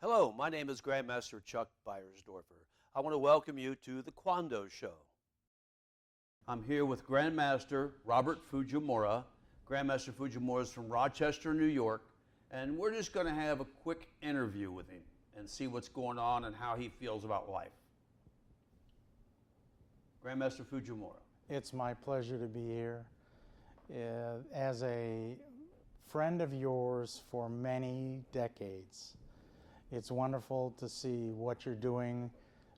Hello, my name is Grandmaster Chuck Beyersdoerfer. I want to welcome you to the KWAhnDo Show. I'm here with Grandmaster Robert Fujimura. Grandmaster Fujimura is from Rochester, New York, and we're just going to have a quick interview with him and see what's going on and how he feels about life. Grandmaster Fujimura. It's my pleasure to be here. As a friend of yours for many decades, it's wonderful to see what you're doing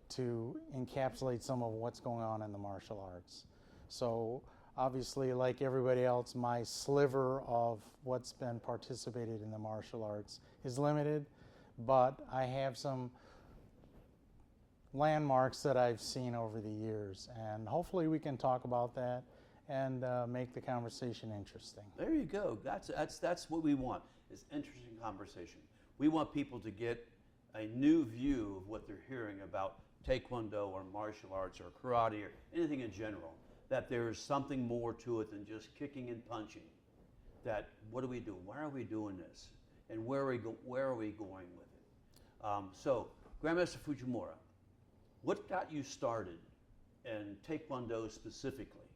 to encapsulate some of what's going on in the martial arts. So obviously, like everybody else, my sliver of what's been participated in the martial arts is limited, but I have some landmarks that I've seen over the years, and hopefully we can talk about that and make the conversation interesting. There you go. That's what we want, is interesting conversation. We want people to get a new view of what they're hearing about Taekwondo or martial arts or karate or anything in general, that there is something more to it than just kicking and punching. That what do we do? Why are we doing this? And where are we going with it? So, Grandmaster Fujimura, what got you started in Taekwondo specifically?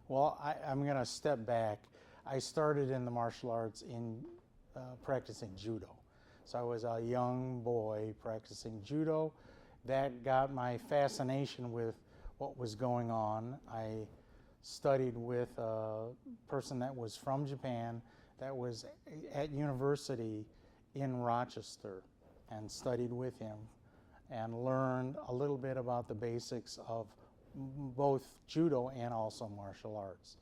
Well, I'm going to step back. I started in the martial arts in practicing judo. So I was a young boy practicing judo. That got my fascination with what was going on. I studied with a person that was from Japan that was at university in Rochester and studied with him and learned a little bit about the basics of both judo and also martial arts.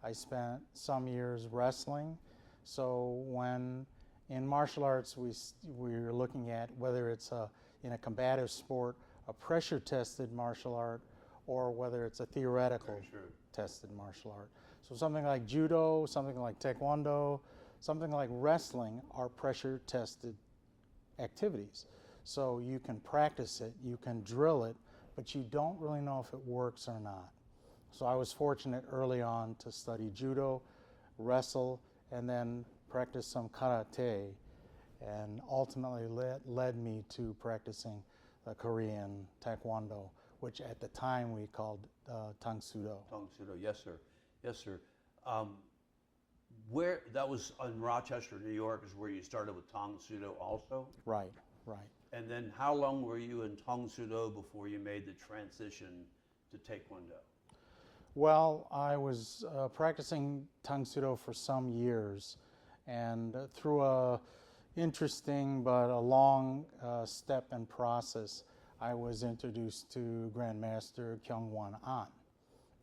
I spent some years wrestling, so when in martial arts we're looking at whether it's in a combative sport, a pressure-tested martial art, or whether it's a theoretical tested martial art. So something like judo, something like Taekwondo, something like wrestling are pressure-tested activities. So you can practice it, you can drill it, but you don't really know if it works or not. So I was fortunate early on to study judo, wrestle, and then practice some karate, and ultimately led me to practicing the Korean Taekwondo, which at the time we called Tang Soo-do. Tang Soo-do, yes sir, yes sir. Where that was in Rochester, New York, is where you started with Tang Soo-do also? Right, right. And then how long were you in Tang Soo-do before you made the transition to Taekwondo? Well, I was practicing Tang Soo-do for some years, and through a interesting but a long step and process, I was introduced to Grandmaster KWAhnDo.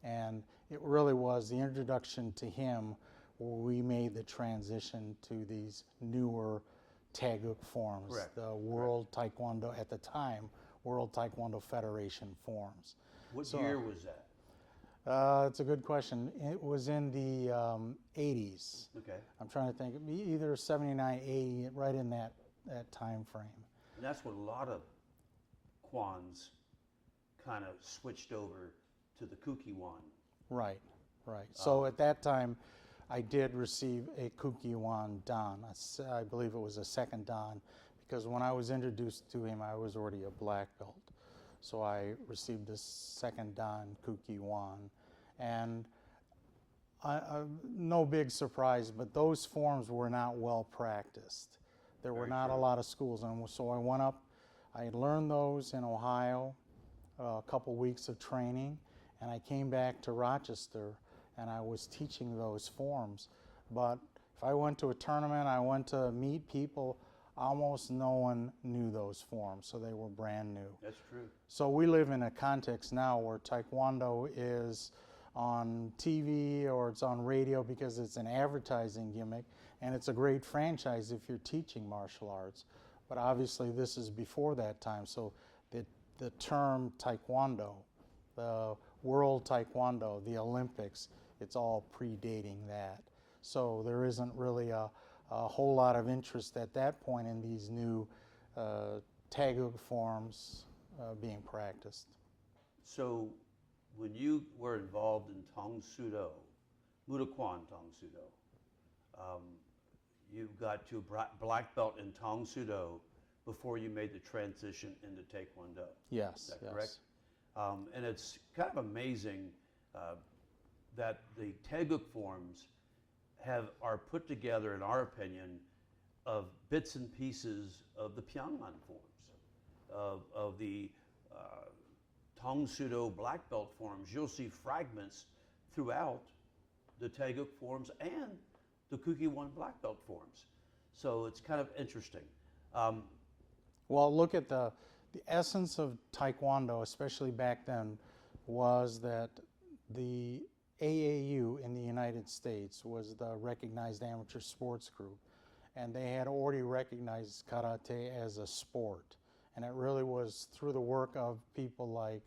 And it really was the introduction to him where we made the transition to these newer Taeguk forms, Correct. The World Taekwondo, at the time, World Taekwondo Federation forms. What year was that? It's a good question. It was in the 80s. Okay. I'm trying to think, either 79, 80, right in that time frame. And that's when a lot of Kwans kind of switched over to the KWAhnDo. Right, right. So at that time, I did receive a KWAhnDo Dan. I believe it was a second Dan, because when I was introduced to him, I was already a black belt. So I received this second Dan KWAhnDo. And no big surprise, but those forms were not well practiced. There were not a lot of schools, and so I went up, I learned those in Ohio, a couple weeks of training, and I came back to Rochester and I was teaching those forms. But if I went to a tournament, I went to meet people, almost no one knew those forms, so they were brand new. That's true. So we live in a context now where Taekwondo is on TV or it's on radio because it's an advertising gimmick, and it's a great franchise if you're teaching martial arts. But obviously this is before that time, so the term Taekwondo, the World Taekwondo, the Olympics, it's all predating that. So there isn't really a whole lot of interest at that point in these new Taeguk forms being practiced. So when you were involved in Tang Soo-do, Mudakwon Tang Soo-do, you got to black belt in Tang Soo-do before you made the transition into Taekwondo. Yes. Is that Yes. correct? And it's kind of amazing that the Taeguk forms are put together, in our opinion, of bits and pieces of the Pyongyang forms, of the Tong Sudo black belt forms. You'll see fragments throughout the Taeguk forms and the KWAhnDo black belt forms. So it's kind of interesting. Well, look at the essence of Taekwondo, especially back then, was that the AAU in the United States was the recognized amateur sports group, and they had already recognized karate as a sport. And it really was through the work of people like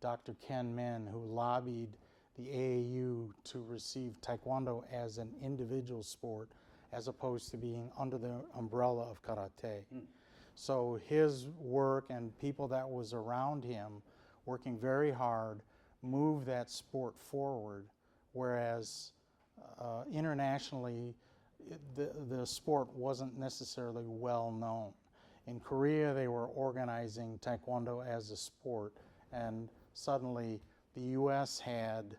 Dr. Ken Min, who lobbied the AAU to receive Taekwondo as an individual sport as opposed to being under the umbrella of karate. So his work and people that was around him working very hard moved that sport forward, whereas internationally the sport wasn't necessarily well known. In Korea they were organizing Taekwondo as a sport, and suddenly the US had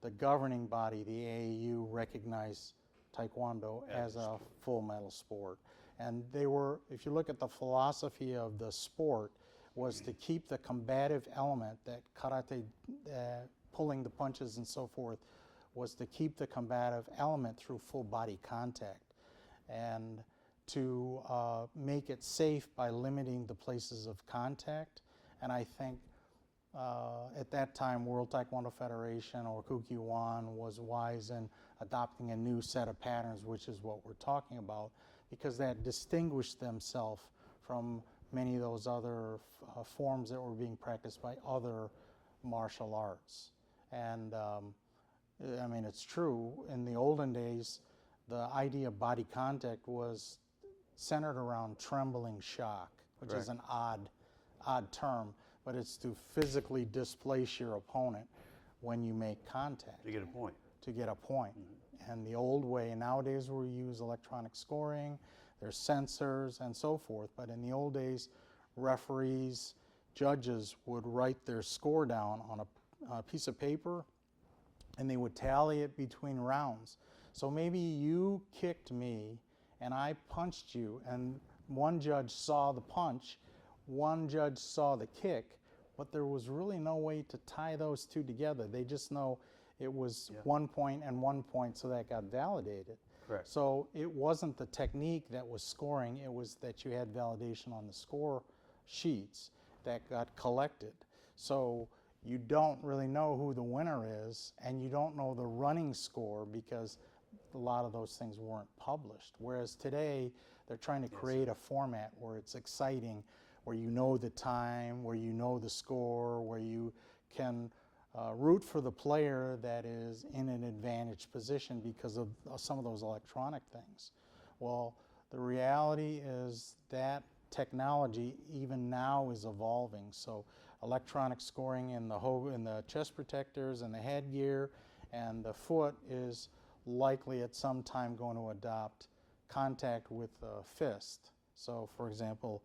the governing body, the AAU, recognized Taekwondo as a full medal sport. And they were, if you look at the philosophy of the sport, was to keep the combative element that karate, pulling the punches and so forth, was to keep the combative element through full body contact, and to make it safe by limiting the places of contact. And I think at that time, World Taekwondo Federation, or KWAhnDo, was wise in adopting a new set of patterns, which is what we're talking about, because that distinguished themselves from many of those other forms that were being practiced by other martial arts. And I mean, it's true, in the olden days, the idea of body contact was centered around trembling shock, which is an odd term, but it's to physically displace your opponent when you make contact. To get a point. To get a point. And the old way, nowadays we use electronic scoring, there's sensors and so forth, but in the old days, referees, judges would write their score down on a piece of paper, and they would tally it between rounds. So maybe you kicked me and I punched you, and one judge saw the punch, one judge saw the kick, but there was really no way to tie those two together. They just know it was 1 point and 1 point, so that got validated. Correct. So it wasn't the technique that was scoring, it was that you had validation on the score sheets that got collected. So you don't really know who the winner is, and you don't know the running score because a lot of those things weren't published. Whereas today, they're trying to create a format where it's exciting, where you know the time, where you know the score, where you can root for the player that is in an advantaged position because of some of those electronic things. Well, the reality is that technology even now is evolving. So electronic scoring in the chest protectors and the headgear and the foot is likely at some time going to adopt contact with a fist. So for example,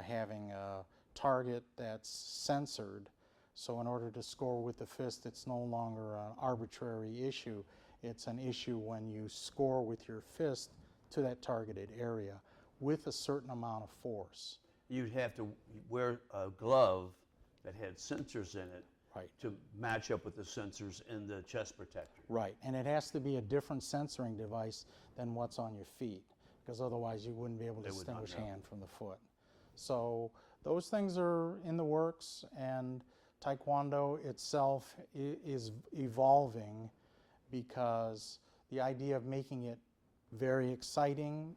having a target that's censored. So in order to score with the fist, it's no longer an arbitrary issue. It's an issue when you score with your fist to that targeted area with a certain amount of force. You'd have to wear a glove that had sensors in it to match up with the sensors in the chest protector. Right, and it has to be a different censoring device than what's on your feet, because otherwise you wouldn't be able to distinguish hand from the foot. So those things are in the works, and Taekwondo itself is evolving because the idea of making it very exciting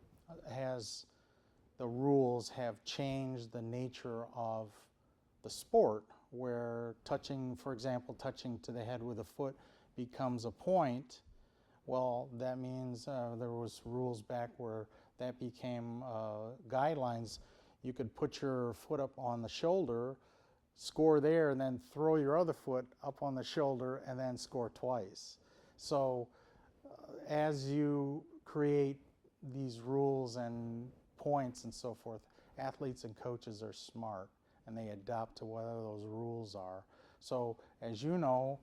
the rules have changed the nature of the sport, where touching, for example, touching to the head with a foot becomes a point. Well, that means there was rules back where that became guidelines. You could put your foot up on the shoulder, score there, and then throw your other foot up on the shoulder and then score twice. So as you create these rules and points and so forth, athletes and coaches are smart and they adapt to whatever those rules are. So as you know,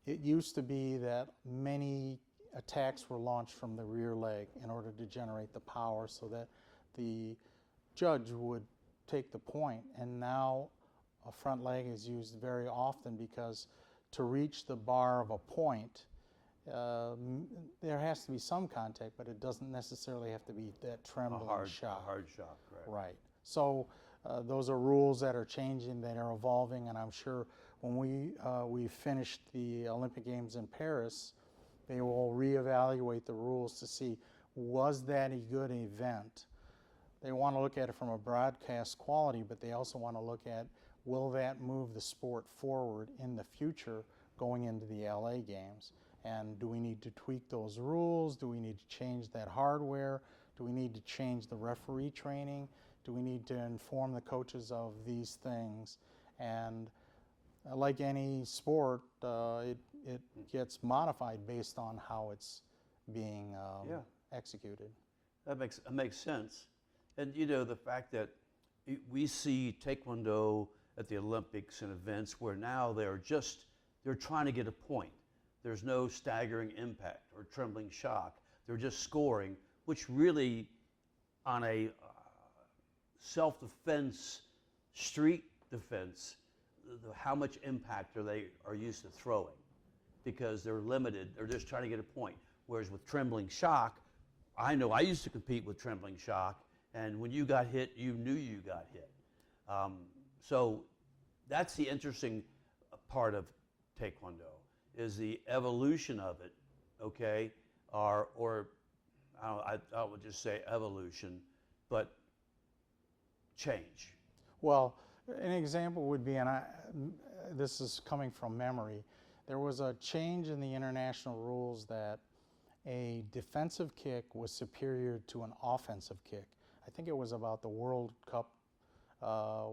it used to be that many attacks were launched from the rear leg in order to generate the power so that the judge would take the point. And now a front leg is used very often because to reach the bar of a point, there has to be some contact, but it doesn't necessarily have to be that trembling shock. A hard shock, right. Right. So those are rules that are changing, that are evolving, and I'm sure when we finish the Olympic Games in Paris, they will reevaluate the rules to see, was that a good event? They want to look at it from a broadcast quality, but they also want to look at, will that move the sport forward in the future going into the LA Games? And do we need to tweak those rules? Do we need to change that hardware? Do we need to change the referee training? Do we need to inform the coaches of these things? And like any sport, it gets modified based on how it's being executed. That makes sense. And you know, the fact that we see Taekwondo at the Olympics and events where now they're trying to get a point. There's no staggering impact or trembling shock. They're just scoring, which really, on a self-defense, street defense, how much impact are used to throwing, because they're limited. They're just trying to get a point. Whereas with trembling shock, I know I used to compete with trembling shock, and when you got hit, you knew you got hit. So that's the interesting part of Taekwondo, is the evolution of it, okay? Or I would just say evolution, but change. Well, an example would be, and this is coming from memory, there was a change in the international rules that a defensive kick was superior to an offensive kick. I think it was about the World Cup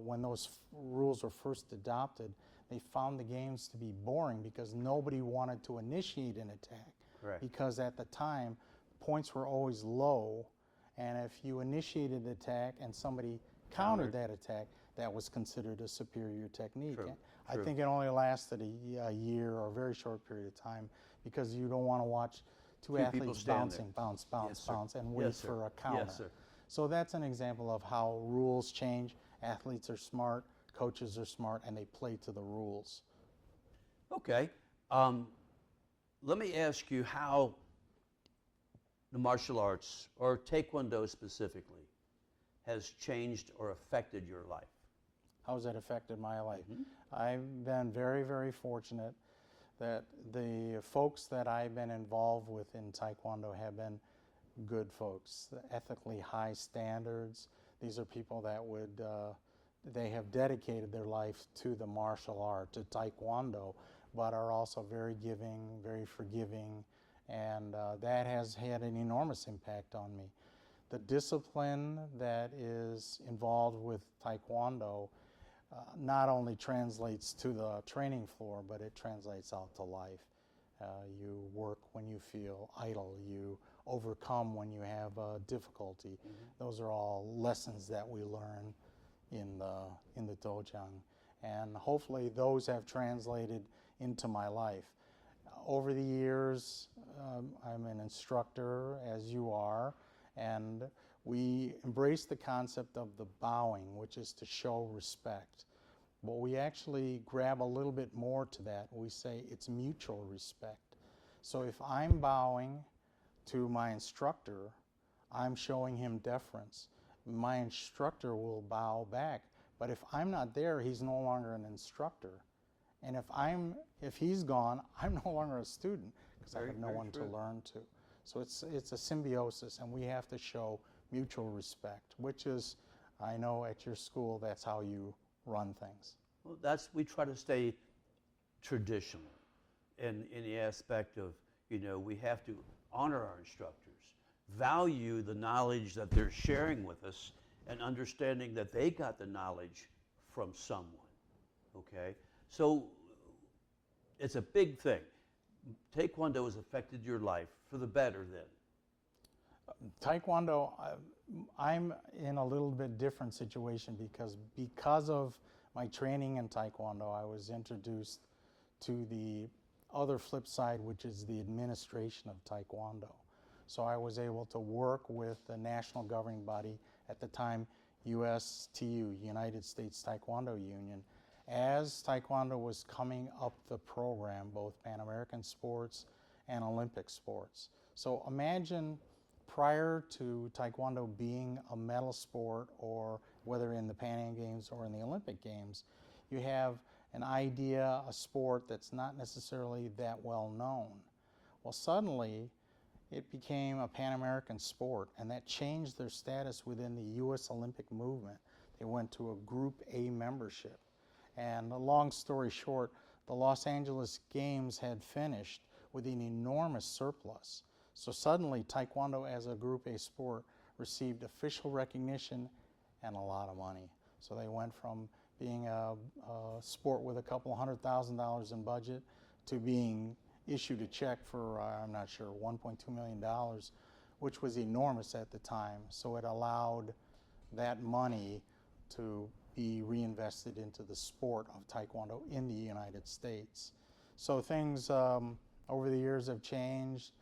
when those rules were first adopted. They found the games to be boring because nobody wanted to initiate an attack. Correct. Because at the time, points were always low, and if you initiated an attack and somebody countered that attack, that was considered a superior technique. True. I think it only lasted a year or a very short period of time because you don't want to watch two athletes bouncing, bounce, and wait for a counter. Yes, sir. So that's an example of how rules change. Athletes are smart, coaches are smart, and they play to the rules. Okay. Let me ask you how the martial arts, or Taekwondo specifically, has changed or affected your life. How has that affected my life? I've been very, very fortunate that the folks that I've been involved with in Taekwondo have been good folks, ethically high standards. These are people that would, they have dedicated their life to the martial art, to Taekwondo, but are also very giving, very forgiving, and that has had an enormous impact on me. The discipline that is involved with Taekwondo not only translates to the training floor, but it translates out to life. You work when you feel idle. You overcome when you have difficulty. Those are all lessons that we learn in the dojang, and hopefully those have translated into my life. Over the years, I'm an instructor, as you are, and we embrace the concept of the bowing, which is to show respect. But we actually grab a little bit more to that. We say it's mutual respect. So if I'm bowing to my instructor, I'm showing him deference. My instructor will bow back. But if I'm not there, he's no longer an instructor. And if he's gone, I'm no longer a student because I have no one to learn to. So it's a symbiosis, and we have to show mutual respect, which is, I know at your school, that's how you run things. Well, we try to stay traditional in the aspect of, we have to honor our instructors, value the knowledge that they're sharing with us, and understanding that they got the knowledge from someone, okay? So it's a big thing. Taekwondo has affected your life for the better then. Taekwondo, I'm in a little bit different situation because of my training in Taekwondo, I was introduced to the other flip side, which is the administration of Taekwondo. So I was able to work with the national governing body at the time, USTU, United States Taekwondo Union, as Taekwondo was coming up the program, both Pan American sports and Olympic sports. So imagine prior to Taekwondo being a medal sport, or whether in the Pan Am Games or in the Olympic Games, you have an idea, a sport that's not necessarily that well known. Well, suddenly it became a Pan American sport, and that changed their status within the U.S. Olympic movement. They went to a Group A membership. And a long story short, the Los Angeles Games had finished with an enormous surplus. So suddenly, Taekwondo as a Group A sport received official recognition and a lot of money. So they went from being a sport with a couple $100,000 in budget to being issued a check for, I'm not sure, $1.2 million, which was enormous at the time. So it allowed that money to be reinvested into the sport of Taekwondo in the United States. So things over the years have changed.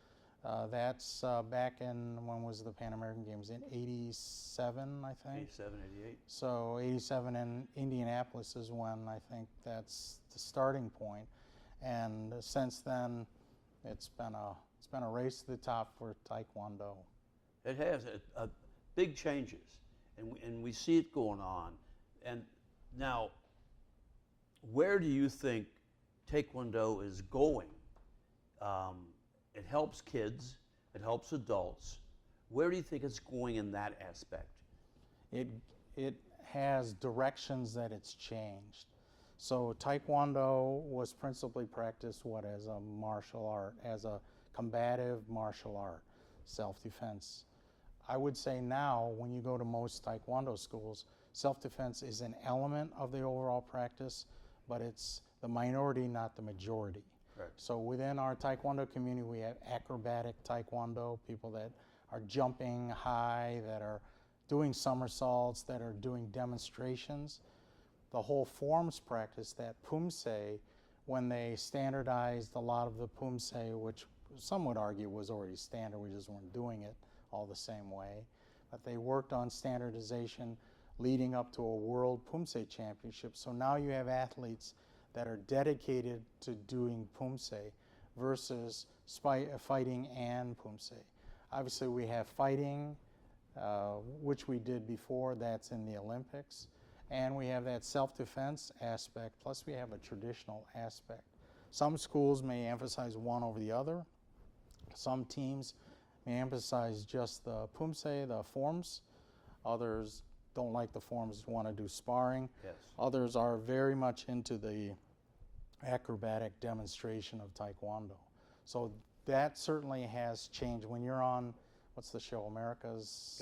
That's back in, when was the Pan American Games? In 87, I think? 87, 88. So 87 in Indianapolis is when I think that's the starting point. And since then, it's been a race to the top for Taekwondo. It has big changes, and we see it going on. And now, where do you think Taekwondo is going? It helps kids, it helps adults. Where do you think it's going in that aspect? It has directions that it's changed. So Taekwondo was principally practiced as a martial art, as a combative martial art, self-defense. I would say now, when you go to most Taekwondo schools, self-defense is an element of the overall practice, but it's the minority, not the majority. Right. So within our Taekwondo community, we have acrobatic Taekwondo, people that are jumping high, that are doing somersaults, that are doing demonstrations. The whole forms practice, that Pumse, when they standardized a lot of the Pumse, which some would argue was already standard, we just weren't doing it all the same way. But they worked on standardization leading up to a World Pumse Championship. So now you have athletes that are dedicated to doing Pumse versus fighting and Pumse. Obviously we have fighting, which we did before, that's in the Olympics. And we have that self-defense aspect, plus we have a traditional aspect. Some schools may emphasize one over the other. Some teams may emphasize just the Pumse, the forms. Others don't like the forms, want to do sparring. Yes. Others are very much into the acrobatic demonstration of Taekwondo. So that certainly has changed. When you're on, what's the show, America's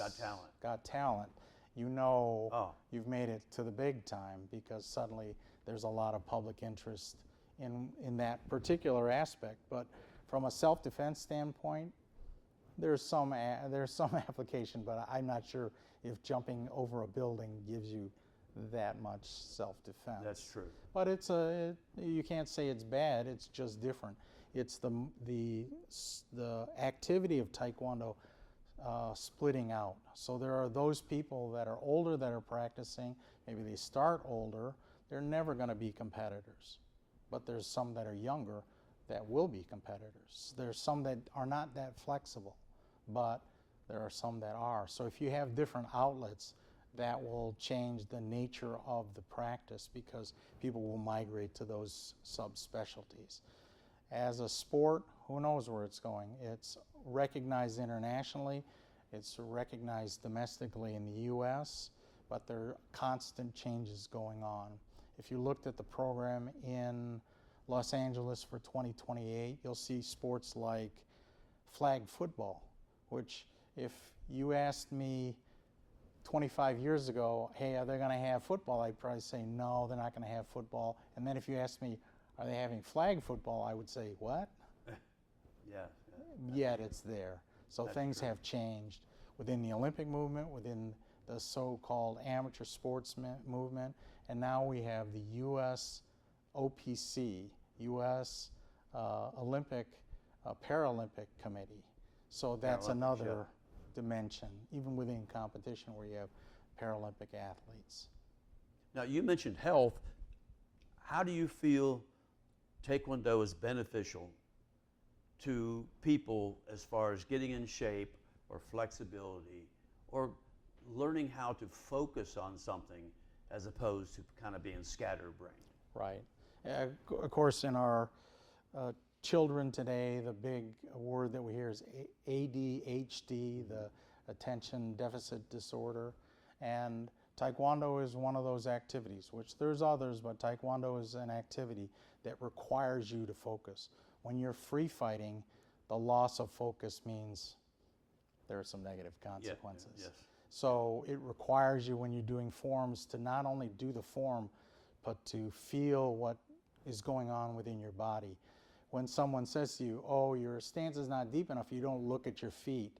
Got Talent, you know you've made it to the big time, because suddenly there's a lot of public interest in that particular aspect. But from a self-defense standpoint, there's some application, but I'm not sure if jumping over a building gives you that much self-defense. That's true. But you can't say it's bad, it's just different. It's the activity of Taekwondo splitting out. So there are those people that are older that are practicing, maybe they start older, they're never going to be competitors. But there's some that are younger that will be competitors. There's some that are not that flexible, but there are some that are. So if you have different outlets, that will change the nature of the practice, because people will migrate to those subspecialties. As a sport, who knows where it's going? It's recognized internationally, it's recognized domestically in the US, but there are constant changes going on. If you looked at the program in Los Angeles for 2028, you'll see sports like flag football, which if you asked me 25 years ago, hey, are they going to have football? I'd probably say, no, they're not going to have football. And then if you asked me, are they having flag football? I would say, what? Yeah. Yet it's there. So That's things true. have changed. within the Olympic movement, within the so-called amateur sports movement, and now we have the U.S. OPC, U.S. Olympic Paralympic Committee. So that's Paralympics, another dimension, even within competition where you have Paralympic athletes. Now, you mentioned health. How do you feel Taekwondo is beneficial to people as far as getting in shape or flexibility or learning how to focus on something as opposed to kind of being scatterbrained? Right. Of course, in our children today, the big word that we hear is ADHD, the attention deficit disorder. And Taekwondo is one of those activities, which there's others, but Taekwondo is an activity that requires you to focus. When you're free fighting, the loss of focus means there are some negative consequences. Yes. So it requires you, when you're doing forms, to not only do the form, but to feel what is going on within your body. When someone says to you, oh, your stance is not deep enough, you don't look at your feet.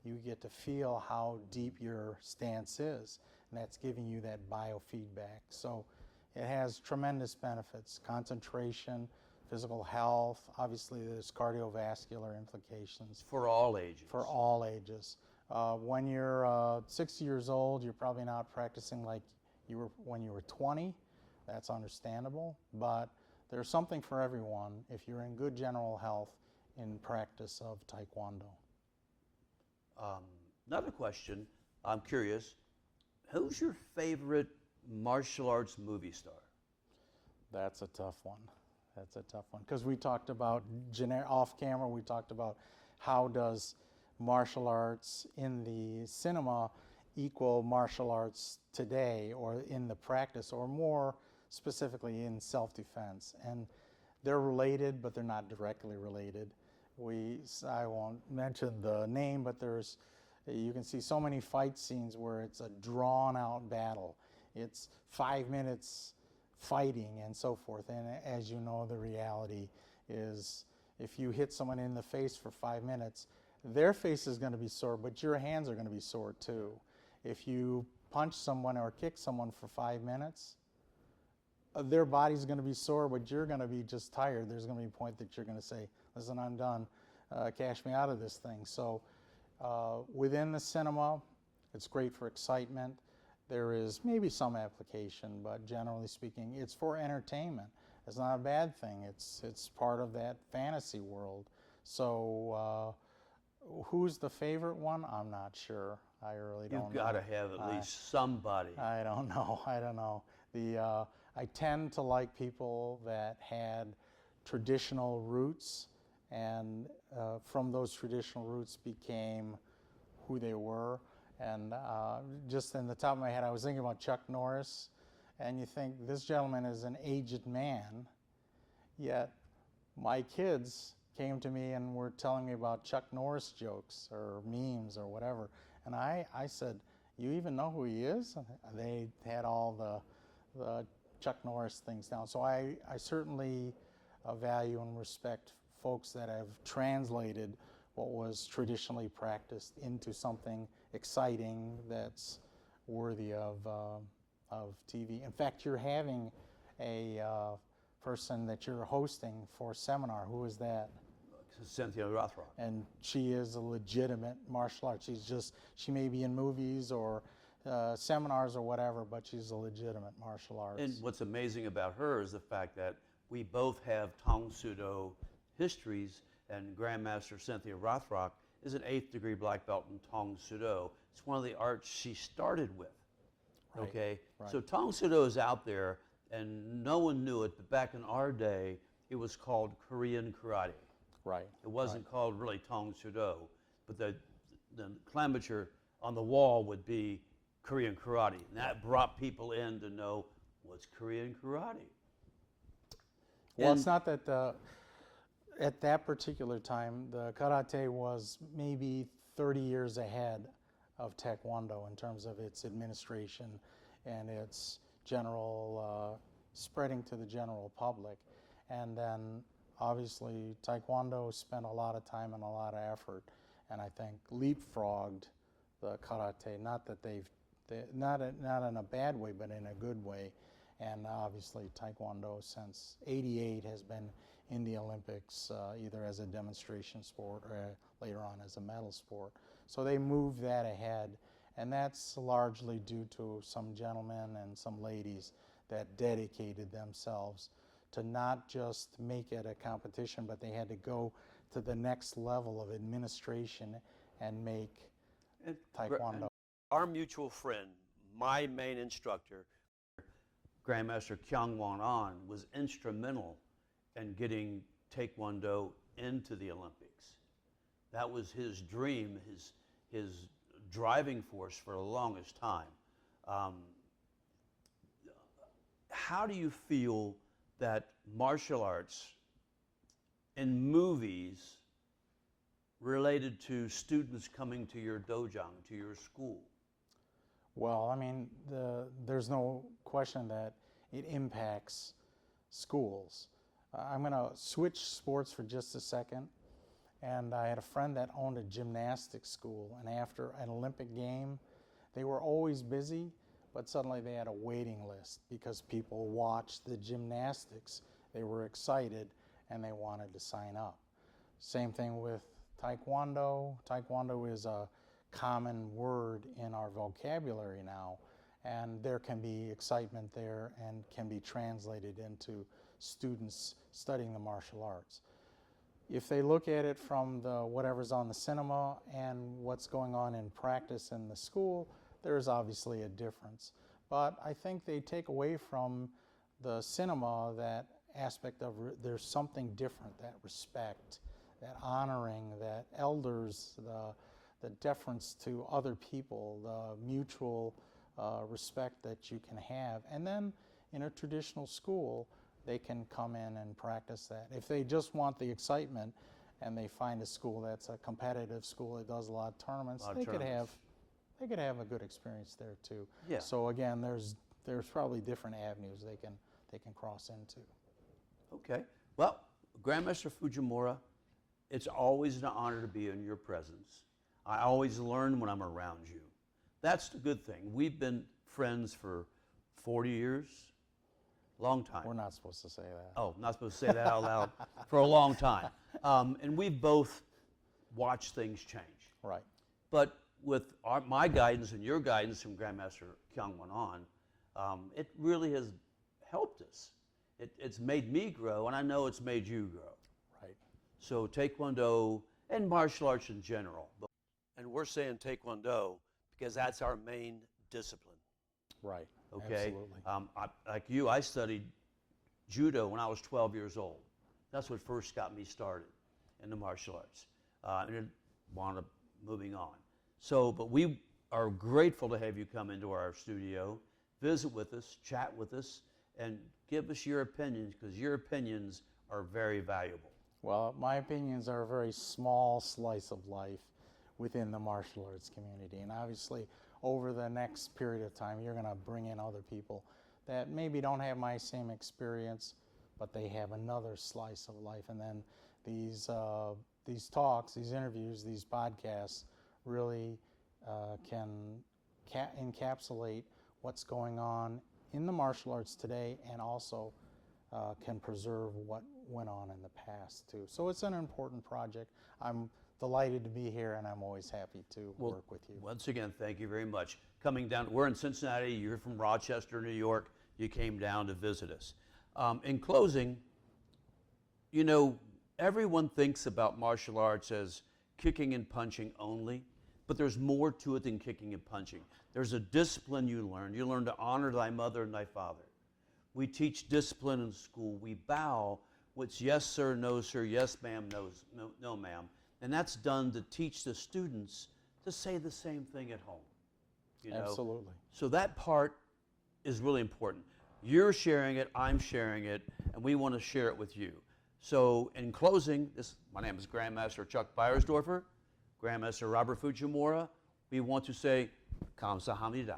You get to feel how deep your stance is, and that's giving you that biofeedback. So it has tremendous benefits: concentration, physical health. Obviously, there's cardiovascular implications. For all ages. For all ages. When you're 60 years old, you're probably not practicing like you were when you were 20. That's understandable, but there's something for everyone if you're in good general health in practice of Taekwondo. Another question, I'm curious, who's your favorite martial arts movie star? That's a tough one. That's a tough one. Because we talked about, off camera, we talked about how does martial arts in the cinema equal martial arts today, or in the practice, or more specifically in self-defense. And they're related, but they're not directly related. I won't mention the name, but you can see so many fight scenes where it's a drawn-out battle. It's 5 minutes fighting and so forth. And as you know, the reality is if you hit someone in the face for 5 minutes, their face is going to be sore, but your hands are going to be sore too. If you punch someone or kick someone for 5 minutes, their body's going to be sore, but you're going to be just tired. There's going to be a point that you're going to say, listen, I'm done. Cash me out of this thing. So within the cinema, it's great for excitement. There is maybe some application, but generally speaking, it's for entertainment. It's not a bad thing. It's part of that fantasy world. So who's the favorite one? I'm not sure. I really don't know. You've got to have at least somebody. I don't know. I don't know. I tend to like people that had traditional roots, and from those traditional roots became who they were. And just in the top of my head, I was thinking about Chuck Norris, and you think, this gentleman is an aged man, yet my kids came to me and were telling me about Chuck Norris jokes or memes or whatever. And I said, you even know who he is? They had all the Chuck Norris things down. So I certainly value and respect folks that have translated what was traditionally practiced into something exciting that's worthy of TV. In fact, you're having a person that you're hosting for a seminar. Who is that? Cynthia Rothrock. And she is a legitimate martial artist. She may be in movies or seminars or whatever, but she's a legitimate martial artist. And what's amazing about her is the fact that we both have Tang Soo Do histories, and Grandmaster Cynthia Rothrock is an 8th degree black belt in Tang Soo Do. It's one of the arts she started with. Right, Okay? right. So Tang Soo Do is out there, and no one knew it, but back in our day, it was called Korean karate. Right. It wasn't called really Tang Soo Do, but the nomenclature on the wall would be Korean karate. And that brought people in to know what's Korean karate. Well, it's not that at that particular time, the karate was maybe 30 years ahead of Taekwondo in terms of its administration and its general spreading to the general public. And then obviously Taekwondo spent a lot of time and a lot of effort, and I think leapfrogged the karate. Not that not in a bad way, but in a good way. And obviously Taekwondo since '88 has been in the Olympics, either as a demonstration sport or later on as a medal sport. So they moved that ahead, and that's largely due to some gentlemen and some ladies that dedicated themselves to not just make it a competition, but they had to go to the next level of administration and make Taekwondo. Our mutual friend, my main instructor, Grandmaster KWAhnDo, was instrumental in getting Taekwondo into the Olympics. That was his dream, his driving force for the longest time. How do you feel that martial arts in movies related to students coming to your dojang, to your school? Well, I mean, there's no question that it impacts schools. I'm going to switch sports for just a second. And I had a friend that owned a gymnastics school, and after an Olympic game, they were always busy, but suddenly they had a waiting list because people watched the gymnastics. They were excited, and they wanted to sign up. Same thing with Taekwondo. Taekwondo is a common word in our vocabulary now, and there can be excitement there and can be translated into students studying the martial arts. If they look at it from whatever's on the cinema and what's going on in practice in the school, there's obviously a difference. But I think they take away from the cinema that aspect of there's something different, that respect, that honoring, that elders, the deference to other people, the mutual respect that you can have. And then in a traditional school, they can come in and practice that. If they just want the excitement and they find a school that's a competitive school that does a lot of tournaments, they could have a good experience there too. Yeah. So again, there's probably different avenues they can cross into. Okay. Well, Grandmaster Fujimura, it's always an honor to be in your presence. I always learn when I'm around you. That's the good thing. We've been friends for 40 years. Long time. We're not supposed to say that. Oh, not supposed to say that out loud. For a long time. And we've both watched things change. Right. But with my guidance and your guidance from Grandmaster KWAhnDo, it really has helped us. It's made me grow, and I know it's made you grow. Right. So Taekwondo and martial arts in general. And we're saying Taekwondo because that's our main discipline. Right. Okay. Absolutely. Like you, I studied judo when I was 12 years old. That's what first got me started in the martial arts. And then wound up moving on. So, but we are grateful to have you come into our studio, visit with us, chat with us, and give us your opinions, because your opinions are very valuable. Well, my opinions are a very small slice of life within the martial arts community. And obviously, over the next period of time, you're going to bring in other people that maybe don't have my same experience, but they have another slice of life. And then these talks, these interviews, these podcasts really can encapsulate what's going on in the martial arts today, and also can preserve what went on in the past too. So it's an important project. I'm delighted to be here, and I'm always happy to work with you. Once again, thank you very much. Coming down, we're in Cincinnati, you're from Rochester, New York. You came down to visit us. In closing, you know, everyone thinks about martial arts as kicking and punching only, but there's more to it than kicking and punching. There's a discipline you learn. You learn to honor thy mother and thy father. We teach discipline in school. We bow, which yes, sir, no, sir, yes, ma'am, no, ma'am. And that's done to teach the students to say the same thing at home. You know? Absolutely. So that part is really important. You're sharing it, I'm sharing it, and we want to share it with you. So in closing, my name is Grandmaster Chuck Beyersdoerfer, Grandmaster Robert Fujimura. We want to say, KWAhnDo.